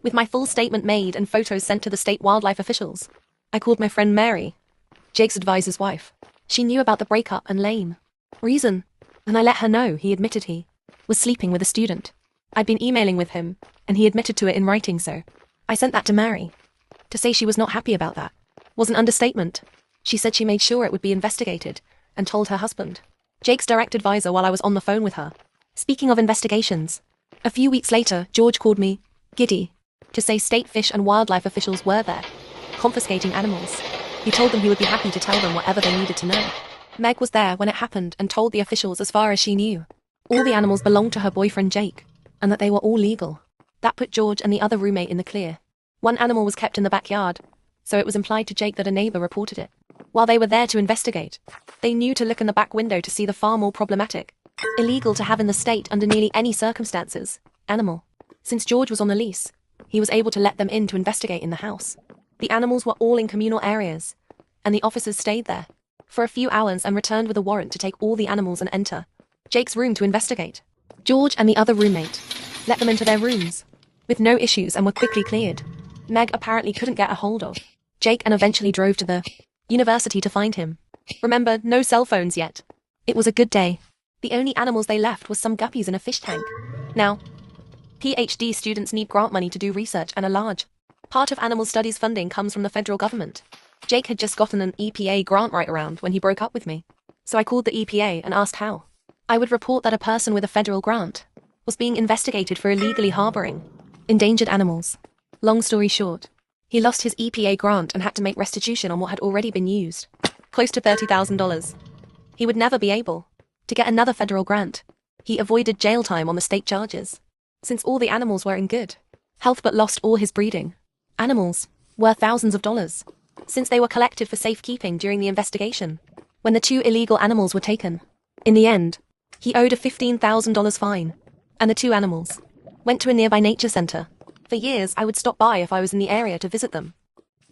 with my full statement made and photos sent to the state wildlife officials. I called my friend Mary, Jake's advisor's wife. She knew about the breakup and lame reason, and I let her know he admitted he was sleeping with a student. I'd been emailing with him, and he admitted to it in writing, so I sent that to Mary. To say she was not happy about that was an understatement. She said she made sure it would be investigated, and told her husband, Jake's direct advisor, while I was on the phone with her. Speaking of investigations, a few weeks later, George called me, giddy, to say state fish and wildlife officials were there, confiscating animals. He told them he would be happy to tell them whatever they needed to know. Meg was there when it happened and told the officials as far as she knew. All the animals belonged to her boyfriend Jake, and that they were all legal. That put George and the other roommate in the clear. One animal was kept in the backyard, so it was implied to Jake that a neighbor reported it. While they were there to investigate, they knew to look in the back window to see the far more problematic, illegal to have in the state under nearly any circumstances, animal. Since George was on the lease, he was able to let them in to investigate in the house. The animals were all in communal areas, and the officers stayed there for a few hours and returned with a warrant to take all the animals and enter Jake's room to investigate. George and the other roommate let them into their rooms with no issues and were quickly cleared. Meg apparently couldn't get a hold of Jake and eventually drove to the university to find him. Remember, no cell phones yet. It was a good day. The only animals they left was some guppies in a fish tank. Now, PhD students need grant money to do research, and a large part of animal studies funding comes from the federal government. Jake had just gotten an EPA grant right around when he broke up with me. So I called the EPA and asked how I would report that a person with a federal grant was being investigated for illegally harboring endangered animals. Long story short, he lost his EPA grant and had to make restitution on what had already been used, close to $30,000. He would never be able to get another federal grant. He avoided jail time on the state charges, since all the animals were in good health but lost all his breeding animals, worth thousands of dollars, since they were collected for safekeeping during the investigation, when the two illegal animals were taken. In the end, he owed a $15,000 fine, and the two animals went to a nearby nature center. For years, I would stop by if I was in the area to visit them.